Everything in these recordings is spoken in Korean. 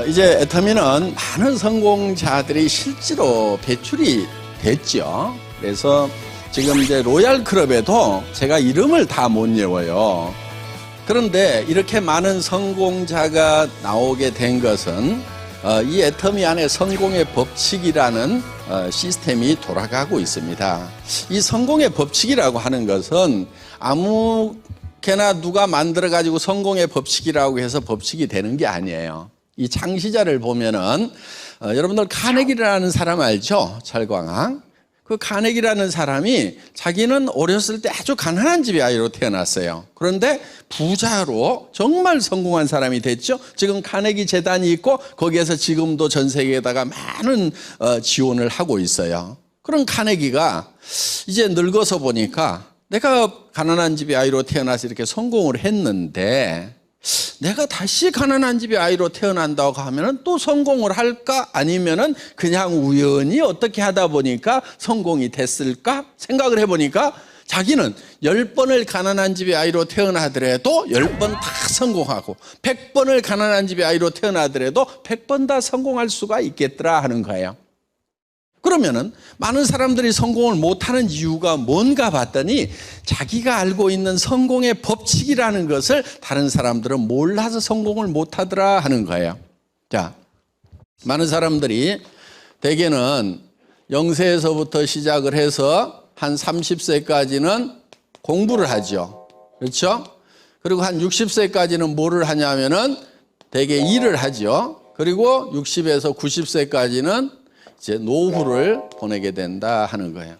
이제 애터미는 많은 성공자들이 실제로 배출이 됐죠. 그래서 지금 이제 로얄 클럽에도 제가 이름을 다 못 외워요. 그런데 이렇게 많은 성공자가 나오게 된 것은 이 애터미 안에 성공의 법칙이라는 시스템이 돌아가고 있습니다. 이 성공의 법칙이라고 하는 것은 아무개나 누가 만들어가지고 성공의 법칙이라고 해서 법칙이 되는 게 아니에요. 이 창시자를 보면은 여러분들 카네기라는 사람 알죠? 철광학. 그 카네기라는 사람이 자기는 어렸을 때 아주 가난한 집의 아이로 태어났어요. 그런데 부자로 정말 성공한 사람이 됐죠. 지금 카네기 재단이 있고 거기에서 지금도 전 세계에다가 많은 지원을 하고 있어요. 그런 카네기가 이제 늙어서 보니까 내가 가난한 집의 아이로 태어나서 이렇게 성공을 했는데 내가 다시 가난한 집의 아이로 태어난다고 하면은 또 성공을 할까? 아니면은 그냥 우연히 어떻게 하다 보니까 성공이 됐을까? 생각을 해보니까 자기는 10번을 가난한 집의 아이로 태어나더라도 10번 다 성공하고 100번을 가난한 집의 아이로 태어나더라도 100번 다 성공할 수가 있겠더라 하는 거예요. 그러면은 많은 사람들이 성공을 못하는 이유가 뭔가 봤더니 자기가 알고 있는 성공의 법칙이라는 것을 다른 사람들은 몰라서 성공을 못하더라 하는 거예요. 자, 많은 사람들이 대개는 0세에서부터 시작을 해서 한 30세까지는 공부를 하죠. 그렇죠? 그리고 한 60세까지는 뭐를 하냐면은 대개 일을 하죠. 그리고 60에서 90세까지는 이제 노후를 보내게 된다 하는 거예요.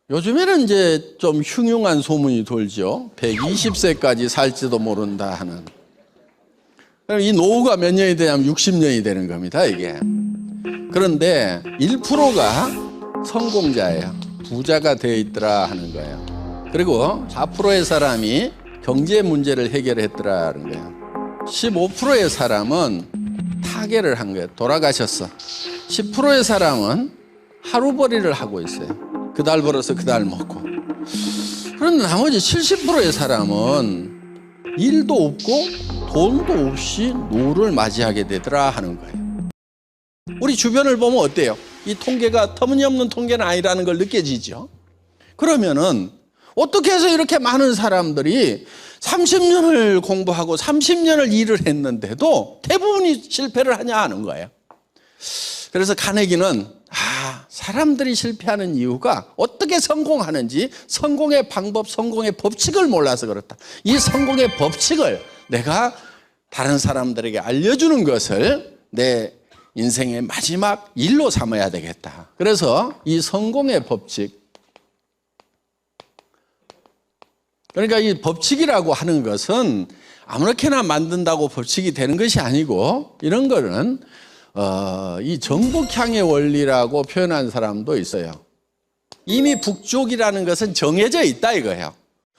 요즘에는 이제 좀 흉흉한 소문이 돌죠. 120세까지 살지도 모른다 하는. 그럼 이 노후가 몇 년이 되냐면 60년이 되는 겁니다, 이게. 그런데 1%가 성공자예요. 부자가 되어 있더라 하는 거예요. 그리고 4%의 사람이 경제 문제를 해결했더라 하는 거예요. 15%의 사람은 타계를 한 거예요. 돌아가셨어. 10%의 사람은 하루벌이를 하고 있어요. 그달 벌어서 그달 먹고. 그런데 나머지 70%의 사람은 일도 없고 돈도 없이 노후를 맞이하게 되더라 하는 거예요. 우리 주변을 보면 어때요? 이 통계가 터무니없는 통계는 아니라는 걸 느껴지죠. 그러면은 어떻게 해서 이렇게 많은 사람들이 30년을 공부하고 30년을 일을 했는데도 대부분이 실패를 하냐 하는 거예요. 그래서 카네기는 사람들이 실패하는 이유가 어떻게 성공하는지 성공의 방법, 성공의 법칙을 몰라서 그렇다. 이 성공의 법칙을 내가 다른 사람들에게 알려주는 것을 내 인생의 마지막 일로 삼아야 되겠다. 그래서 이 성공의 법칙, 그러니까 이 법칙이라고 하는 것은 아무렇게나 만든다고 법칙이 되는 것이 아니고 이런 거는 이 정복향의 원리라고 표현한 사람도 있어요. 이미 북쪽이라는 것은 정해져 있다 이거예요.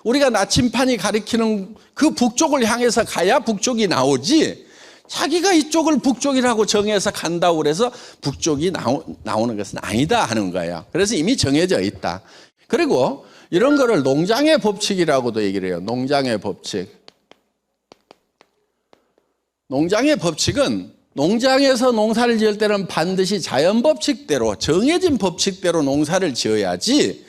우리가 나침판이 가리키는 그 북쪽을 향해서 가야 북쪽이 나오지 자기가 이쪽을 북쪽이라고 정해서 간다고 그래서 북쪽이 나오는 것은 아니다 하는 거예요. 그래서 이미 정해져 있다. 그리고 이런 거를 농장의 법칙이라고도 얘기를 해요. 농장의 법칙. 농장의 법칙은 농장에서 농사를 지을 때는 반드시 자연 법칙대로 정해진 법칙대로 농사를 지어야지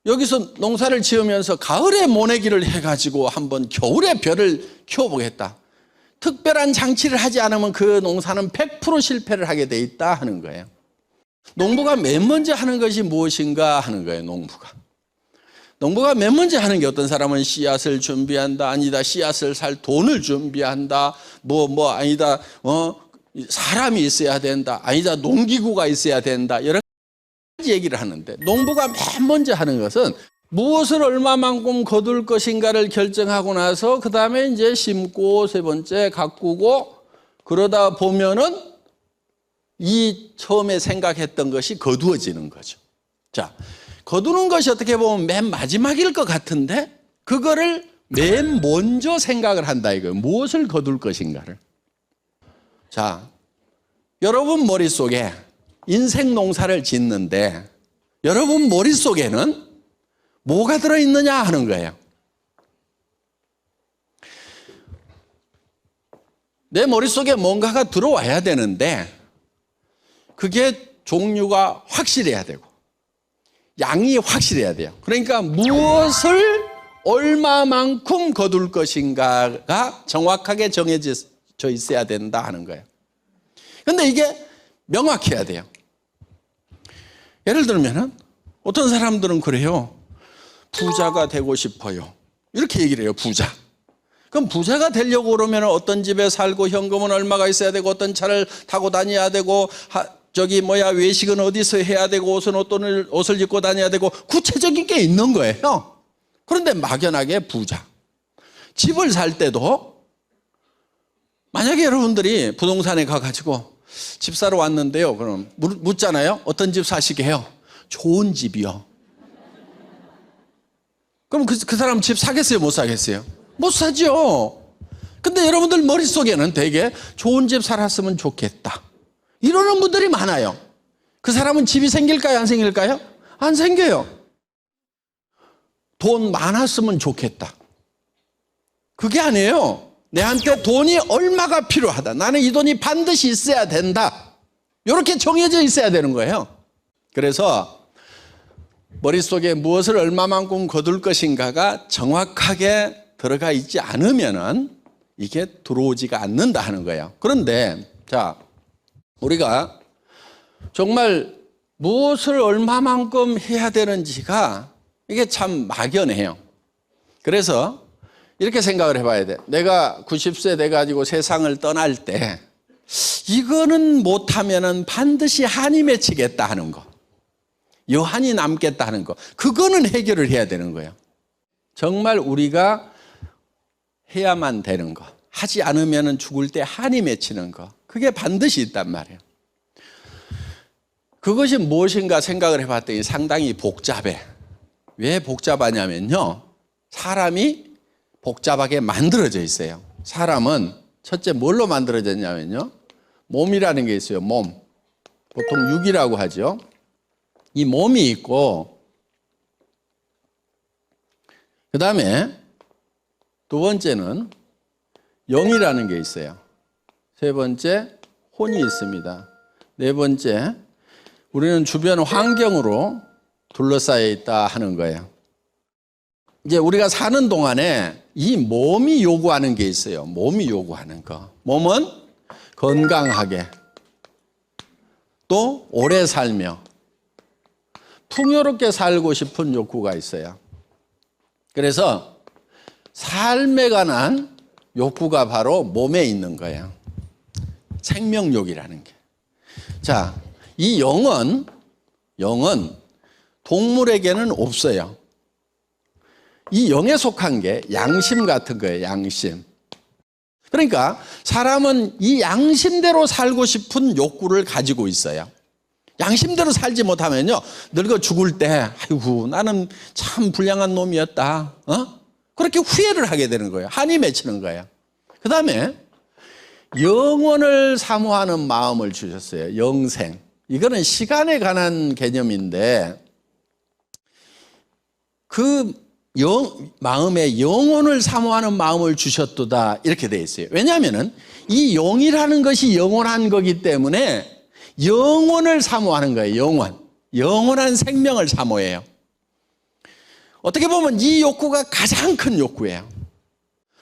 여기서 농사를 지으면서 가을에 모내기를 해가지고 한번 겨울에 벼를 키워보겠다. 특별한 장치를 하지 않으면 그 농사는 100% 실패를 하게 돼 있다 하는 거예요. 농부가 맨 먼저 하는 것이 무엇인가 하는 거예요. 농부가 맨 먼저 하는 게 어떤 사람은 씨앗을 준비한다. 아니다. 씨앗을 살 돈을 준비한다. 아니다. 사람이 있어야 된다. 아니다. 농기구가 있어야 된다. 여러 가지 얘기를 하는데 농부가 맨 먼저 하는 것은 무엇을 얼마만큼 거둘 것인가를 결정하고 나서 그 다음에 이제 심고 세 번째 가꾸고 그러다 보면은 이 처음에 생각했던 것이 거두어지는 거죠. 자, 거두는 것이 어떻게 보면 맨 마지막일 것 같은데 그거를 맨 먼저 생각을 한다 이거예요. 무엇을 거둘 것인가를. 자, 여러분 머릿속에 인생 농사를 짓는데 여러분 머릿속에는 뭐가 들어있느냐 하는 거예요. 내 머릿속에 뭔가가 들어와야 되는데 그게 종류가 확실해야 되고 양이 확실해야 돼요. 그러니까 무엇을 얼마만큼 거둘 것인가가 정확하게 정해져 있어야 된다 하는 거예요. 그런데 이게 명확해야 돼요. 예를 들면 어떤 사람들은 그래요. 부자가 되고 싶어요. 이렇게 얘기를 해요. 부자. 그럼 부자가 되려고 그러면 어떤 집에 살고 현금은 얼마가 있어야 되고 어떤 차를 타고 다녀야 되고 외식은 어디서 해야 되고 어떤 옷을 입고 다녀야 되고 구체적인 게 있는 거예요. 그런데 막연하게 부자. 집을 살 때도 만약에 여러분들이 부동산에 가가지고 집 사러 왔는데요. 그럼 묻잖아요. 어떤 집 사시게요? 좋은 집이요. 그럼 그 사람 집 사겠어요? 못 사겠어요? 못 사죠. 근데 여러분들 머릿속에는 되게 좋은 집 살았으면 좋겠다. 이러는 분들이 많아요. 그 사람은 집이 생길까요? 안 생길까요? 안 생겨요. 돈 많았으면 좋겠다. 그게 아니에요. 내한테 돈이 얼마가 필요하다. 나는 이 돈이 반드시 있어야 된다. 이렇게 정해져 있어야 되는 거예요. 그래서 머릿속에 무엇을 얼마만큼 거둘 것인가가 정확하게 들어가 있지 않으면은 이게 들어오지가 않는다 하는 거예요. 그런데 우리가 정말 무엇을 얼마만큼 해야 되는지가 이게 참 막연해요. 그래서 이렇게 생각을 해봐야 돼. 내가 90세 돼가지고 세상을 떠날 때 이거는 못하면은 반드시 한이 맺히겠다 하는 거, 여한이 남겠다 하는 거, 그거는 해결을 해야 되는 거예요. 정말 우리가 해야만 되는 거, 하지 않으면은 죽을 때 한이 맺히는 거, 그게 반드시 있단 말이에요. 그것이 무엇인가 생각을 해봤더니 상당히 복잡해. 왜 복잡하냐면요, 사람이 복잡하게 만들어져 있어요. 사람은 첫째 뭘로 만들어졌냐면요, 몸이라는 게 있어요. 몸. 보통 육이라고 하죠. 이 몸이 있고, 그 다음에 두 번째는 영이라는 게 있어요. 세 번째 혼이 있습니다. 네 번째 우리는 주변 환경으로 둘러싸여 있다 하는 거예요. 이제 우리가 사는 동안에 이 몸이 요구하는 게 있어요. 몸이 요구하는 거. 몸은 건강하게, 또 오래 살며 풍요롭게 살고 싶은 욕구가 있어요. 그래서 삶에 관한 욕구가 바로 몸에 있는 거예요. 생명욕이라는 게. 자, 이 영은 동물에게는 없어요. 이 영에 속한 게 양심 같은 거예요. 양심. 그러니까 사람은 이 양심대로 살고 싶은 욕구를 가지고 있어요. 양심대로 살지 못하면요, 늙어 죽을 때 아이고 나는 참 불량한 놈이었다, 그렇게 후회를 하게 되는 거예요. 한이 맺히는 거예요. 그 다음에 영원을 사모하는 마음을 주셨어요. 영생. 이거는 시간에 관한 개념인데 그 마음에 영혼을 사모하는 마음을 주셨도다, 이렇게 되어 있어요. 왜냐하면 이 영이라는 것이 영원한 거기 때문에 영혼을 사모하는 거예요. 영원한 생명을 사모해요. 어떻게 보면 이 욕구가 가장 큰 욕구예요.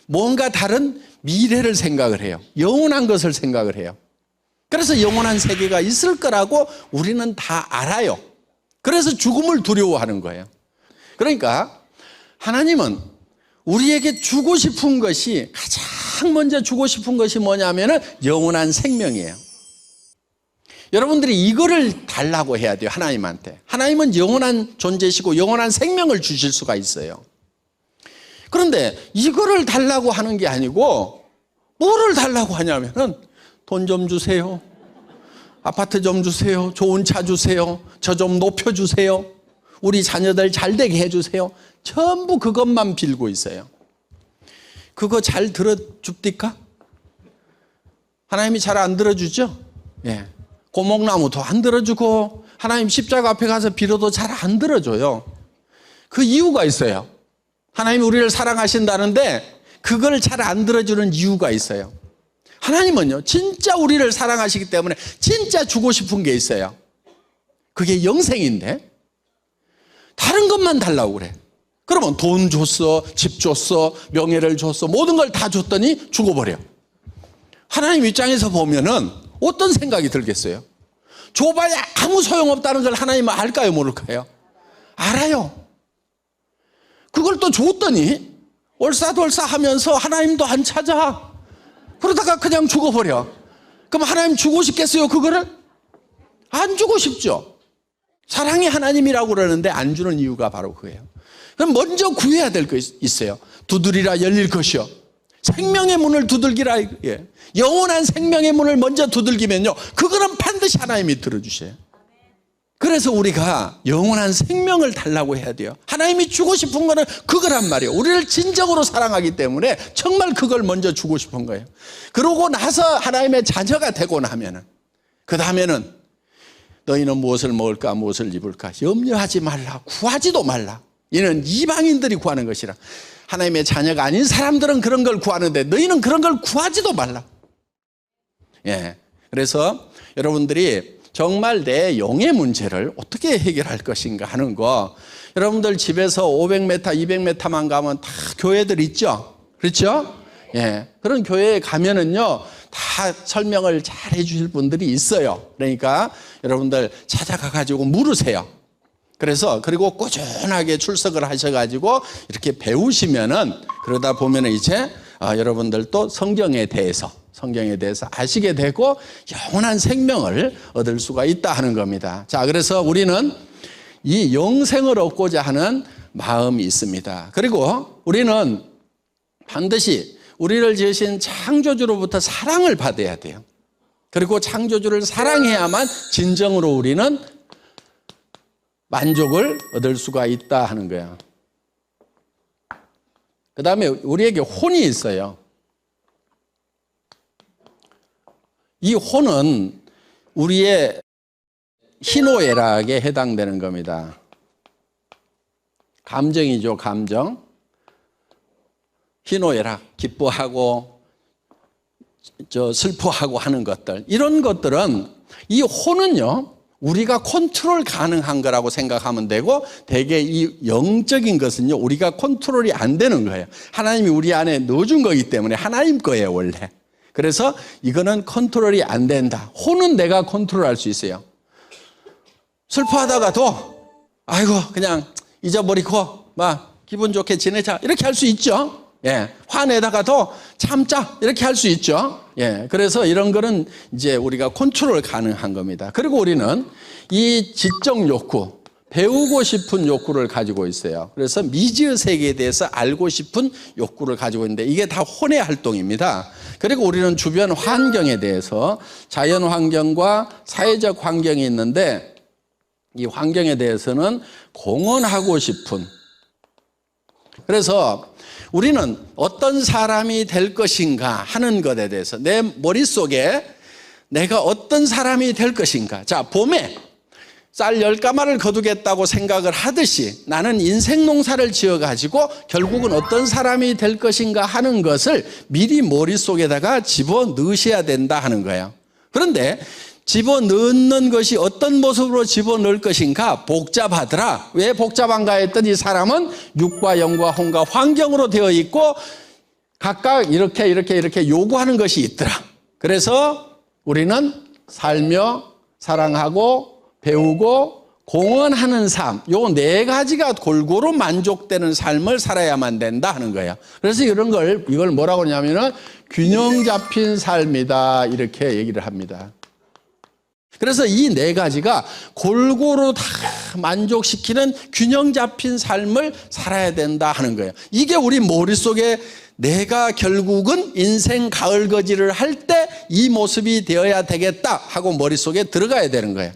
뭔가 다른 미래를 생각을 해요. 영원한 것을 생각을 해요. 그래서 영원한 세계가 있을 거라고 우리는 다 알아요. 그래서 죽음을 두려워하는 거예요. 그러니까 하나님은 우리에게 주고 싶은 것이, 가장 먼저 주고 싶은 것이 뭐냐면은 영원한 생명이에요. 여러분들이 이거를 달라고 해야 돼요. 하나님한테. 하나님은 영원한 존재시고 영원한 생명을 주실 수가 있어요. 그런데 이거를 달라고 하는 게 아니고 뭐를 달라고 하냐면은 돈 좀 주세요, 아파트 좀 주세요, 좋은 차 주세요, 저 좀 높여주세요, 우리 자녀들 잘 되게 해주세요. 전부 그것만 빌고 있어요. 그거 잘 들어줍니까? 하나님이 잘 안 들어주죠? 예. 고목나무도 안 들어주고 하나님 십자가 앞에 가서 빌어도 잘 안 들어줘요. 그 이유가 있어요. 하나님이 우리를 사랑하신다는데 그걸 잘 안 들어주는 이유가 있어요. 하나님은요, 진짜 우리를 사랑하시기 때문에 진짜 주고 싶은 게 있어요. 그게 영생인데 다른 것만 달라고 그래. 그러면 돈 줬어, 집 줬어, 명예를 줬어, 모든 걸 다 줬더니 죽어버려. 하나님 입장에서 보면은 어떤 생각이 들겠어요? 줘봐야 아무 소용없다는 걸 하나님은 알까요, 모를까요? 알아요. 그걸 또 줬더니 얼싸돌싸 하면서 하나님도 안 찾아. 그러다가 그냥 죽어버려. 그럼 하나님 주고 싶겠어요, 그거를? 안 주고 싶죠. 사랑의 하나님이라고 그러는데 안 주는 이유가 바로 그거예요. 그럼 먼저 구해야 될 거 있어요. 두드리라 열릴 것이요. 생명의 문을 두들기라. 예. 영원한 생명의 문을 먼저 두들기면요, 그거는 반드시 하나님이 들어주셔요. 그래서 우리가 영원한 생명을 달라고 해야 돼요. 하나님이 주고 싶은 거는 그거란 말이에요. 우리를 진정으로 사랑하기 때문에 정말 그걸 먼저 주고 싶은 거예요. 그러고 나서 하나님의 자녀가 되고 나면은, 그 다음에는 너희는 무엇을 먹을까 무엇을 입을까 염려하지 말라, 구하지도 말라. 이는 이방인들이 구하는 것이라. 하나님의 자녀가 아닌 사람들은 그런 걸 구하는데 너희는 그런 걸 구하지도 말라. 예. 그래서 여러분들이 정말 내 영의 문제를 어떻게 해결할 것인가 하는 거, 여러분들 집에서 500m, 200m만 가면 다 교회들 있죠? 그렇죠? 예. 그런 교회에 가면은요, 다 설명을 잘 해주실 분들이 있어요. 그러니까 여러분들 찾아가가지고 물으세요. 그래서 그리고 꾸준하게 출석을 하셔가지고 이렇게 배우시면은, 그러다 보면은 이제 여러분들도 성경에 대해서 아시게 되고 영원한 생명을 얻을 수가 있다 하는 겁니다. 자, 그래서 우리는 이 영생을 얻고자 하는 마음이 있습니다. 그리고 우리는 반드시 우리를 지으신 창조주로부터 사랑을 받아야 돼요. 그리고 창조주를 사랑해야만 진정으로 우리는 만족을 얻을 수가 있다 하는 거예요. 그 다음에 우리에게 혼이 있어요. 이 혼은 우리의 희노애락에 해당되는 겁니다. 감정이죠, 감정. 희노애락, 기뻐하고 슬퍼하고 하는 것들, 이런 것들은, 이 혼은요, 우리가 컨트롤 가능한 거라고 생각하면 되고, 대개 이 영적인 것은요, 우리가 컨트롤이 안 되는 거예요. 하나님이 우리 안에 넣어준 거기 때문에 하나님 거예요, 원래. 그래서 이거는 컨트롤이 안 된다. 혼은 내가 컨트롤할 수 있어요. 슬퍼하다가도 아이고 그냥 잊어버리고 막 기분 좋게 지내자, 이렇게 할 수 있죠. 예, 화내다가도 참자, 이렇게 할 수 있죠. 예, 그래서 이런 거는 이제 우리가 컨트롤 가능한 겁니다. 그리고 우리는 이 지적 욕구, 배우고 싶은 욕구를 가지고 있어요. 그래서 미지의 세계에 대해서 알고 싶은 욕구를 가지고 있는데, 이게 다 혼의 활동입니다. 그리고 우리는 주변 환경에 대해서, 자연 환경과 사회적 환경이 있는데, 이 환경에 대해서는 공헌하고 싶은, 그래서 우리는 어떤 사람이 될 것인가 하는 것에 대해서, 내 머릿속에 내가 어떤 사람이 될 것인가. 자, 봄에 쌀 10가마를 거두겠다고 생각을 하듯이 나는 인생 농사를 지어가지고 결국은 어떤 사람이 될 것인가 하는 것을 미리 머릿속에다가 집어넣으셔야 된다 하는 거예요. 그런데 집어넣는 것이 어떤 모습으로 집어넣을 것인가 복잡하더라. 왜 복잡한가 했더니, 사람은 육과 영과 혼과 환경으로 되어 있고 각각 이렇게 요구하는 것이 있더라. 그래서 우리는 살며 사랑하고 배우고 공헌하는 삶, 요 4가지가 골고루 만족되는 삶을 살아야만 된다 하는 거예요. 그래서 이걸 뭐라고 하냐면은 균형 잡힌 삶이다, 이렇게 얘기를 합니다. 그래서 이 4가지가 골고루 다 만족시키는 균형 잡힌 삶을 살아야 된다 하는 거예요. 이게 우리 머릿속에 내가 결국은 인생 가을거지를 할 때 이 모습이 되어야 되겠다 하고 머릿속에 들어가야 되는 거예요.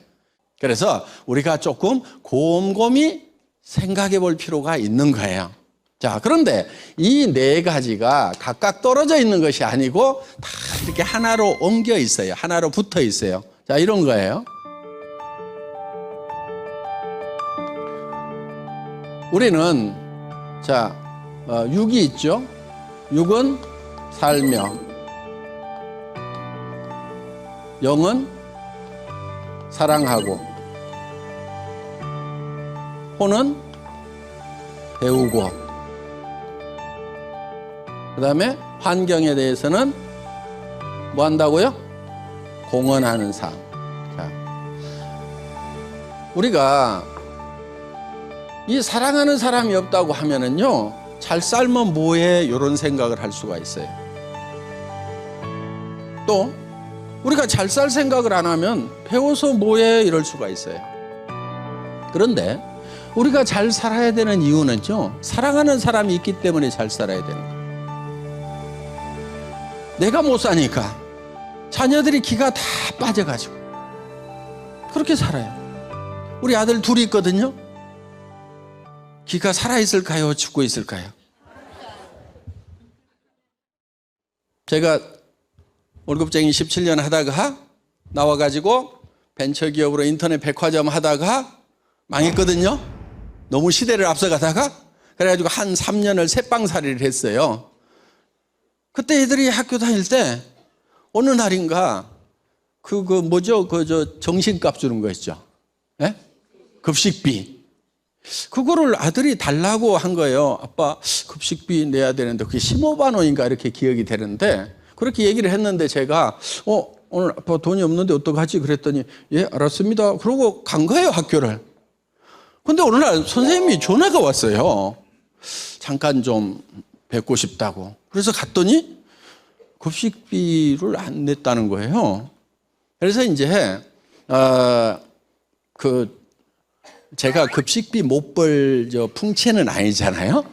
그래서 우리가 조금 곰곰이 생각해 볼 필요가 있는 거예요. 자, 그런데 이 4가지가 각각 떨어져 있는 것이 아니고 다 이렇게 하나로 엉겨 있어요. 하나로 붙어 있어요. 자, 이런 거예요. 우리는, 자, 6이 있죠. 6은 살며, 영은 사랑하고, 호는 배우고, 그 다음에 환경에 대해서는 뭐 한다고요? 공헌하는 삶. 자, 우리가 이 사랑하는 사람이 없다고 하면은요, 잘 살면 뭐해? 이런 생각을 할 수가 있어요. 또 우리가 잘 살 생각을 안 하면 배워서 뭐해? 이럴 수가 있어요. 그런데 우리가 잘 살아야 되는 이유는요, 사랑하는 사람이 있기 때문에 잘 살아야 되는 거예요. 내가 못 사니까 자녀들이 기가 다 빠져가지고 그렇게 살아요. 우리 아들 둘이 있거든요. 기가 살아있을까요? 죽고 있을까요? 제가 월급쟁이 17년 하다가 나와가지고 벤처기업으로 인터넷 백화점 하다가 망했거든요. 너무 시대를 앞서가다가. 그래가지고 한 3년을 새빵살이를 했어요. 그때 애들이 학교 다닐 때 어느 날인가 정신값 주는 거 있죠. 예? 급식비. 그거를 아들이 달라고 한 거예요. 아빠 급식비 내야 되는데 그게 15만 원인가 이렇게 기억이 되는데, 그렇게 얘기를 했는데 제가 오늘 아빠 돈이 없는데 어떡하지? 그랬더니 예 알았습니다. 그러고 간 거예요, 학교를. 근데 어느 날 선생님이 전화가 왔어요. 잠깐 좀 뵙고 싶다고. 그래서 갔더니 급식비를 안 냈다는 거예요. 그래서 이제 제가 급식비 못 벌 풍채는 아니잖아요.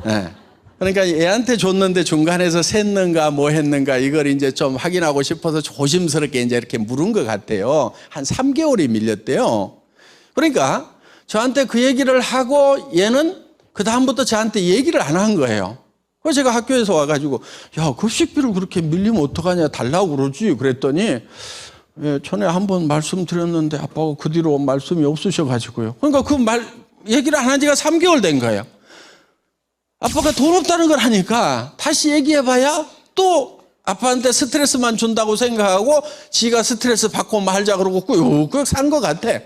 네. 그러니까 애한테 줬는데 중간에서 샜는가 뭐 했는가 이걸 이제 좀 확인하고 싶어서 조심스럽게 이제 이렇게 물은 것 같아요. 한 3개월이 밀렸대요. 그러니까 저한테 그 얘기를 하고 얘는 그다음부터 저한테 얘기를 안 한 거예요. 그래서 제가 학교에서 와가지고 야 급식비를 그렇게 밀리면 어떡하냐 달라고 그러지. 그랬더니 예, 전에 한번 말씀드렸는데 아빠가 그 뒤로 말씀이 없으셔가지고요. 그러니까 그 얘기를 안 한 지가 3개월 된 거예요. 아빠가 돈 없다는 걸 하니까 다시 얘기해봐야 또 아빠한테 스트레스만 준다고 생각하고 지가 스트레스 받고 말자 그러고 꾹꾹 산 것 같아.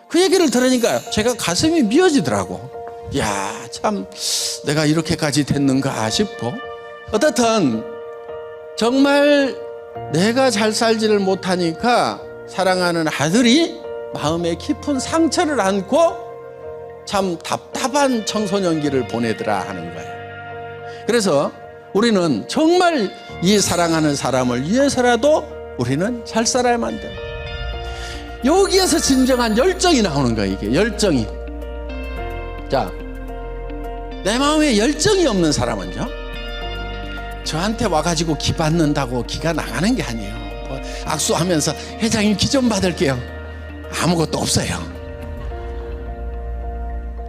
그 얘기를 들으니까 제가 가슴이 미어지더라고. 야, 참 내가 이렇게까지 됐는가 싶어. 어떻든 정말 내가 잘 살지를 못하니까 사랑하는 아들이 마음에 깊은 상처를 안고 참 답답한 청소년기를 보내더라 하는 거예요. 그래서 우리는 정말 이 사랑하는 사람을 위해서라도 우리는 잘 살아야만 돼요. 여기에서 진정한 열정이 나오는 거예요. 이게 열정이. 자, 내 마음에 열정이 없는 사람은요, 저한테 와가지고 기 받는다고 기가 나가는 게 아니에요. 뭐 악수하면서 회장님 기 좀 받을게요. 아무것도 없어요.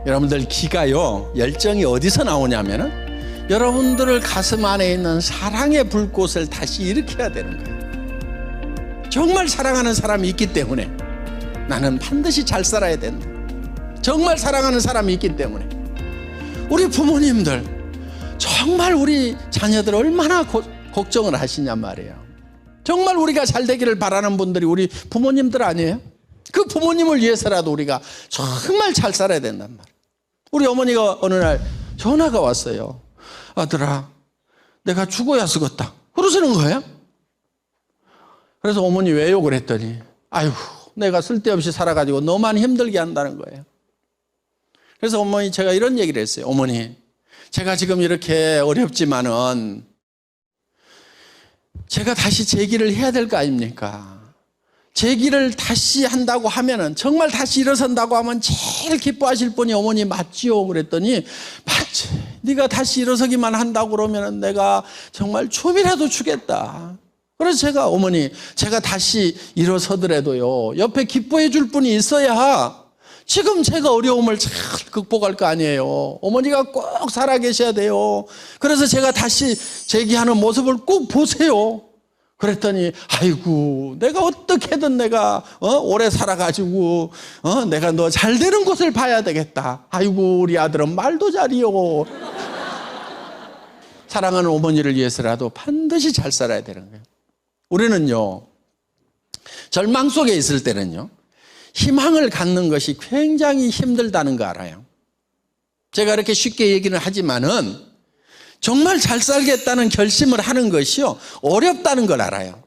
여러분들 기가요, 열정이 어디서 나오냐면은 여러분들 가슴 안에 있는 사랑의 불꽃을 다시 일으켜야 되는 거예요. 정말 사랑하는 사람이 있기 때문에 나는 반드시 잘 살아야 된다. 정말 사랑하는 사람이 있기 때문에. 우리 부모님들 정말 우리 자녀들 얼마나 걱정을 하시냔 말이에요. 정말 우리가 잘 되기를 바라는 분들이 우리 부모님들 아니에요? 그 부모님을 위해서라도 우리가 정말 잘 살아야 된단 말이에요. 우리 어머니가 어느 날 전화가 왔어요. 아들아, 내가 죽어야 쓰겄다. 그러시는 거예요. 그래서 어머니 왜요? 그랬더니 아유, 내가 쓸데없이 살아가지고 너만 힘들게 한다는 거예요. 그래서 어머니 제가 이런 얘기를 했어요. 어머니, 제가 지금 이렇게 어렵지만은 제가 다시 재기를 해야 될 거 아닙니까? 재기를 다시 한다고 하면은, 정말 다시 일어선다고 하면 제일 기뻐하실 분이 어머니 맞지요? 그랬더니 맞지. 네가 다시 일어서기만 한다고 그러면은 내가 정말 춤이라도 추겠다. 그래서 제가 어머니, 제가 다시 일어서더라도요, 옆에 기뻐해 줄 분이 있어야 지금 제가 어려움을 잘 극복할 거 아니에요. 어머니가 꼭 살아계셔야 돼요. 그래서 제가 다시 재기하는 모습을 꼭 보세요. 그랬더니 아이고, 내가 어떻게든 내가 오래 살아가지고 내가 너 잘 되는 곳을 봐야 되겠다. 아이고, 우리 아들은 말도 잘이요. 사랑하는 어머니를 위해서라도 반드시 잘 살아야 되는 거예요. 우리는요, 절망 속에 있을 때는요, 희망을 갖는 것이 굉장히 힘들다는 거 알아요. 제가 이렇게 쉽게 얘기는 하지만은 정말 잘 살겠다는 결심을 하는 것이요, 어렵다는 걸 알아요.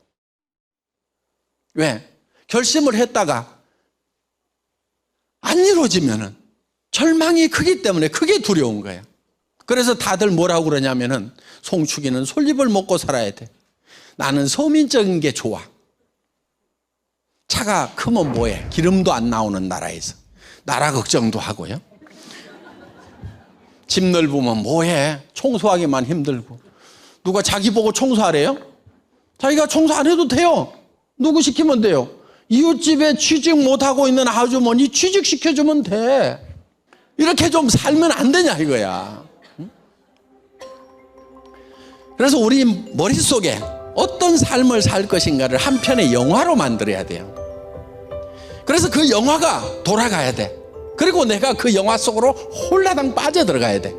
왜? 결심을 했다가 안 이루어지면은 절망이 크기 때문에 그게 두려운 거예요. 그래서 다들 뭐라고 그러냐면은, 송축이는 솔잎을 먹고 살아야 돼. 나는 서민적인 게 좋아. 차가 크면 뭐해? 기름도 안 나오는 나라에서. 나라 걱정도 하고요. 집 넓으면 뭐해? 청소하기만 힘들고. 누가 자기 보고 청소하래요? 자기가 청소 안 해도 돼요. 누구 시키면 돼요? 이웃집에 취직 못하고 있는 아주머니 취직시켜주면 돼. 이렇게 좀 살면 안 되냐 이거야. 그래서 우리 머릿속에 어떤 삶을 살 것인가를 한 편의 영화로 만들어야 돼요. 그래서 그 영화가 돌아가야 돼. 그리고 내가 그 영화 속으로 홀라당 빠져들어가야 돼.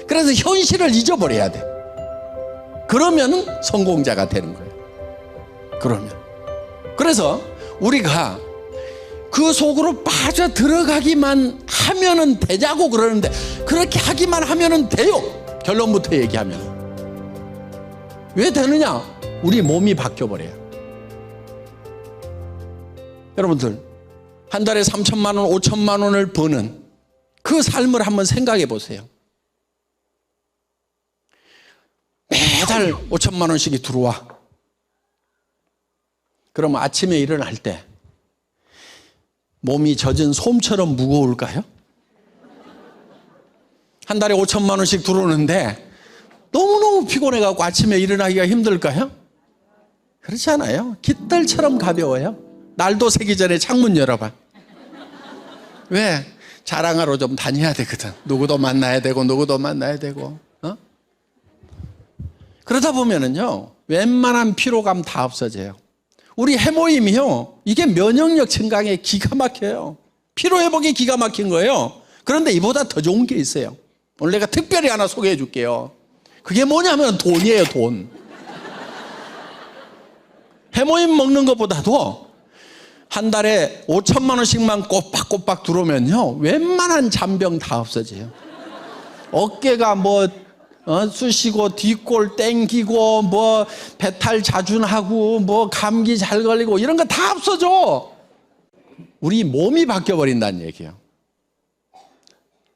그래서 현실을 잊어버려야 돼. 그러면 성공자가 되는 거예요. 그래서 우리가 그 속으로 빠져들어가기만 하면은 되자고 그러는데, 그렇게 하기만 하면은 돼요. 결론부터 얘기하면. 왜 되느냐? 우리 몸이 바뀌어버려요. 여러분들, 한 달에 3천만 원, 5천만 원을 버는 그 삶을 한번 생각해 보세요. 매달 5천만 원씩이 들어와. 그러면 아침에 일어날 때 몸이 젖은 솜처럼 무거울까요? 한 달에 5천만 원씩 들어오는데 너무너무 피곤해갖고 아침에 일어나기가 힘들까요? 그렇지 않아요. 깃털처럼 가벼워요. 날도 새기 전에 창문 열어봐. 왜? 자랑하러 좀 다녀야 되거든. 누구도 만나야 되고 누구도 만나야 되고. 그러다 보면은요, 웬만한 피로감 다 없어져요. 우리 해모임이요, 이게 면역력 증강에 기가 막혀요. 피로회복이 기가 막힌 거예요. 그런데 이보다 더 좋은 게 있어요. 오늘 내가 특별히 하나 소개해 줄게요. 그게 뭐냐면 돈이에요, 돈. 해모임 먹는 것보다도 한 달에 5천만 원씩만 꼬박꼬박 들어오면요, 웬만한 잔병 다 없어져요. 어깨가 쑤시고 뒷골 땡기고 배탈 자준하고 감기 잘 걸리고 이런 거 다 없어져. 우리 몸이 바뀌어 버린다는 얘기예요.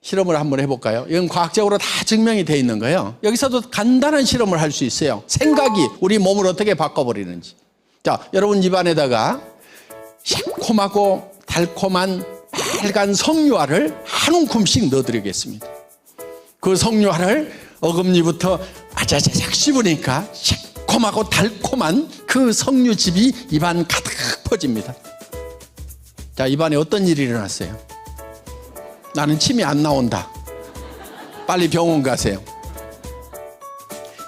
실험을 한번 해볼까요? 이건 과학적으로 다 증명이 돼 있는 거예요. 여기서도 간단한 실험을 할 수 있어요. 생각이 우리 몸을 어떻게 바꿔버리는지. 자, 여러분 입안에다가 새콤하고 달콤한 빨간 석류알을 한 움큼씩 넣어드리겠습니다. 그 석류알을 어금니부터 아자자작 씹으니까 새콤하고 달콤한 그 석류즙이 입안 가득 퍼집니다. 자, 입안에 어떤 일이 일어났어요? 나는 침이 안 나온다. 빨리 병원 가세요.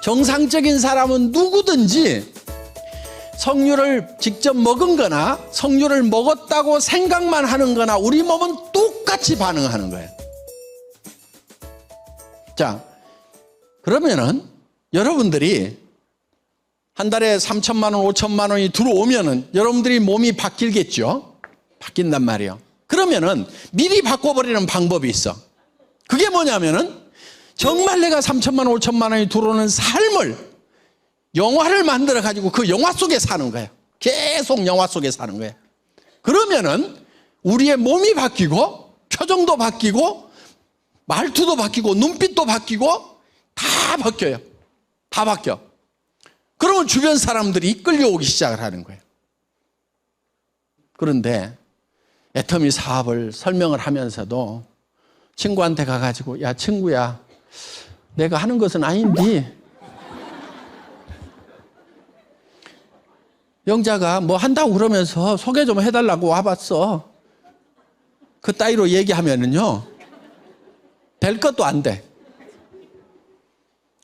정상적인 사람은 누구든지 석류를 직접 먹은 거나 석류를 먹었다고 생각만 하는 거나 우리 몸은 똑같이 반응하는 거예요. 자, 그러면은 여러분들이 한 달에 3천만 원, 5천만 원이 들어오면은 여러분들이 몸이 바뀌겠죠? 바뀐단 말이에요. 그러면은 미리 바꿔버리는 방법이 있어. 그게 뭐냐면은 정말 내가 3천만 원, 5천만 원이 들어오는 삶을 영화를 만들어 가지고 그 영화 속에 사는 거예요. 계속 영화 속에 사는 거예요. 그러면은 우리의 몸이 바뀌고 표정도 바뀌고 말투도 바뀌고 눈빛도 바뀌고 다 바뀌어요. 다 바뀌어. 그러면 주변 사람들이 끌려오기 시작을 하는 거예요. 그런데 애터미 사업을 설명을 하면서도 친구한테 가가지고, 야 친구야, 내가 하는 것은 아닌데 영자가 뭐 한다고 그러면서 소개 좀 해달라고 와봤어. 그 따위로 얘기하면은요, 될 것도 안 돼.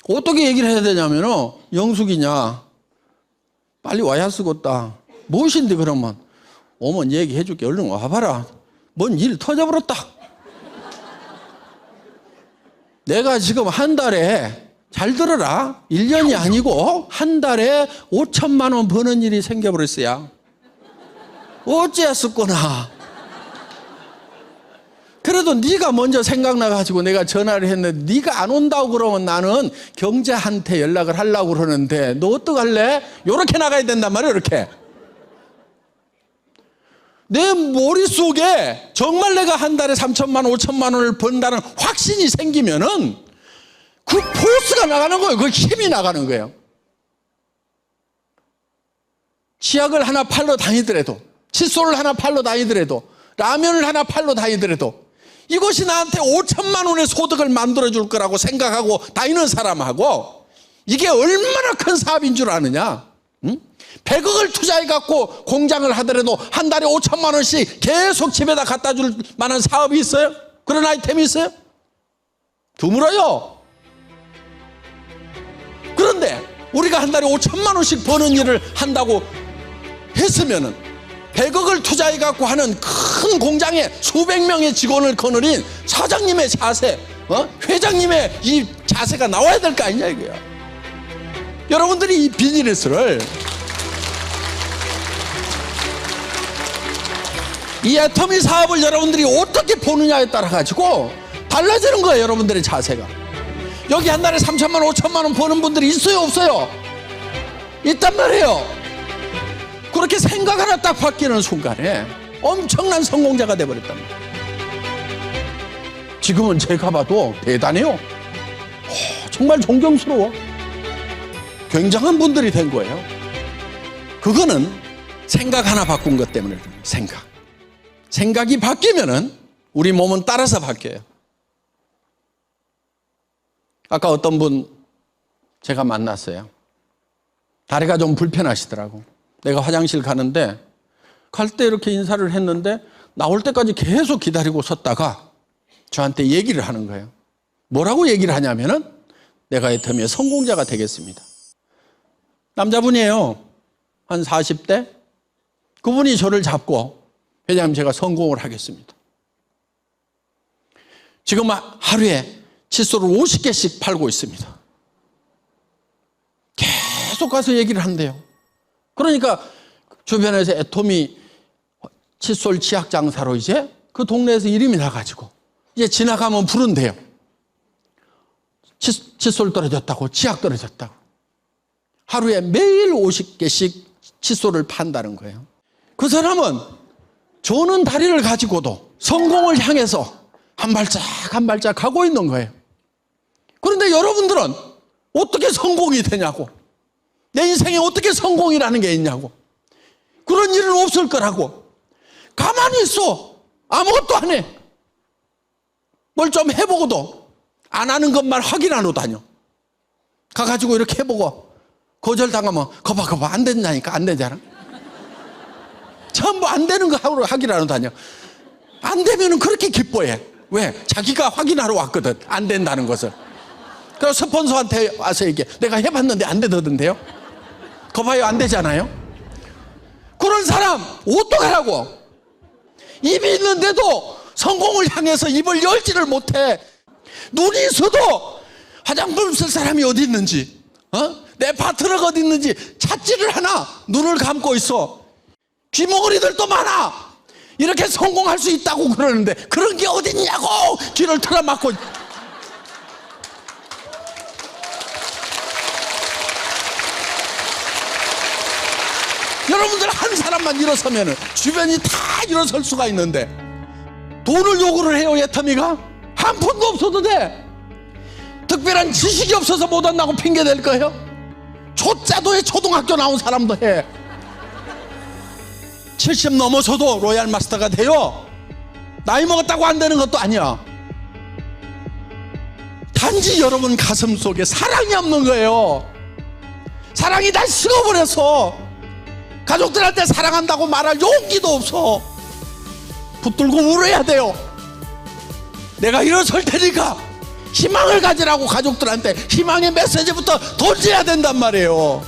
어떻게 얘기를 해야 되냐면은, 영숙이냐, 빨리 와야 쓰겄다. 무엇인데 그러면, 오면 얘기해 줄게. 얼른 와봐라. 뭔 일 터져버렸다. 내가 지금 한 달에, 잘 들어라, 1년이 아니고 한 달에 5천만 원 버는 일이 생겨버렸어요. 어찌했었구나. 그래도 네가 먼저 생각나가지고 내가 전화를 했는데 네가 안 온다고 그러면 나는 경제한테 연락을 하려고 그러는데 너 어떡할래? 요렇게 나가야 된단 말이야. 이렇게 내 머릿속에 정말 내가 한 달에 3천만 원 5천만 원을 번다는 확신이 생기면은 그 포스가 나가는 거예요. 그 힘이 나가는 거예요. 치약을 하나 팔러 다니더라도, 칫솔을 하나 팔러 다니더라도, 라면을 하나 팔러 다니더라도 이것이 나한테 5천만 원의 소득을 만들어줄 거라고 생각하고 다니는 사람하고 이게 얼마나 큰 사업인 줄 아느냐? 100억을 투자해갖고 공장을 하더라도 한 달에 5천만 원씩 계속 집에다 갖다 줄 만한 사업이 있어요? 그런 아이템이 있어요? 드물어요. 그런데 우리가 한 달에 5천만 원씩 버는 일을 한다고 했으면은 100억을 투자해갖고 하는 큰 공장에 수백 명의 직원을 거느린 사장님의 자세, 회장님의 이 자세가 나와야 될 거 아니냐 이거야. 여러분들이 이 비즈니스를, 이 애터미 사업을 여러분들이 어떻게 보느냐에 따라 가지고 달라지는 거예요. 여러분들의 자세가. 여기 한 달에 3천만 원 5천만 원 버는 분들이 있어요 없어요? 있단 말이에요. 그렇게 생각 하나 딱 바뀌는 순간에 엄청난 성공자가 돼버렸단 말이에요. 지금은 제가 봐도 대단해요. 정말 존경스러워. 굉장한 분들이 된 거예요. 그거는 생각 하나 바꾼 것 때문에 그래요. 생각이 바뀌면은 우리 몸은 따라서 바뀌어요. 아까 어떤 분 제가 만났어요. 다리가 좀 불편하시더라고. 내가 화장실 가는데 갈 때 이렇게 인사를 했는데 나올 때까지 계속 기다리고 섰다가 저한테 얘기를 하는 거예요. 뭐라고 얘기를 하냐면은 내가 애터미의 성공자가 되겠습니다. 남자분이에요. 한 40대. 그분이 저를 잡고 회장님 제가 성공을 하겠습니다. 지금 하루에 칫솔을 50개씩 팔고 있습니다. 계속 가서 얘기를 한대요. 그러니까 주변에서 애터미 칫솔 치약 장사로 이제 그 동네에서 이름이 나가지고 이제 지나가면 부른대요. 칫솔 떨어졌다고, 치약 떨어졌다고. 하루에 매일 50개씩 칫솔을 판다는 거예요. 그 사람은 저는 다리를 가지고도 성공을 향해서 한 발짝 한 발짝 가고 있는 거예요. 그런데 여러분들은 어떻게 성공이 되냐고. 내 인생에 어떻게 성공이라는 게 있냐고. 그런 일은 없을 거라고. 가만히 있어. 아무것도 안 해. 뭘 좀 해보고도 안 하는 것만 확인하러 다녀. 가가지고 이렇게 해보고 거절당하면 거봐 안 된다니까. 안 되잖아. 전부 안 되는 거 확인하러 다녀. 안 되면은 그렇게 기뻐해. 왜? 자기가 확인하러 왔거든. 안 된다는 것을. 그래서 스폰서한테 와서 얘기해. 내가 해봤는데 안 되던데요. 거봐요, 안 되잖아요. 그런 사람 어떡하라고. 입이 있는데도 성공을 향해서 입을 열지를 못해. 눈이 있어도 화장품 쓸 사람이 어디 있는지, 내 파트너가 어디 있는지 찾지를 않아. 눈을 감고 있어. 귀머거리들도 많아. 이렇게 성공할 수 있다고 그러는데 그런 게 어딨냐고 귀를 틀어막고. 여러분들 한 사람만 일어서면 주변이 다 일어설 수가 있는데 돈을 요구를 해요. 애터미가 한 푼도 없어도 돼. 특별한 지식이 없어서 못 한다고 핑계 댈 거예요? 조짜도 해. 초등학교 나온 사람도 해. 70 넘어서도 로얄 마스터가 돼요. 나이 먹었다고 안 되는 것도 아니야. 단지 여러분 가슴 속에 사랑이 없는 거예요. 사랑이 다 식어버려서 가족들한테 사랑한다고 말할 용기도 없어. 붙들고 울어야 돼요. 내가 일어설 테니까 희망을 가지라고 가족들한테 희망의 메시지부터 던져야 된단 말이에요.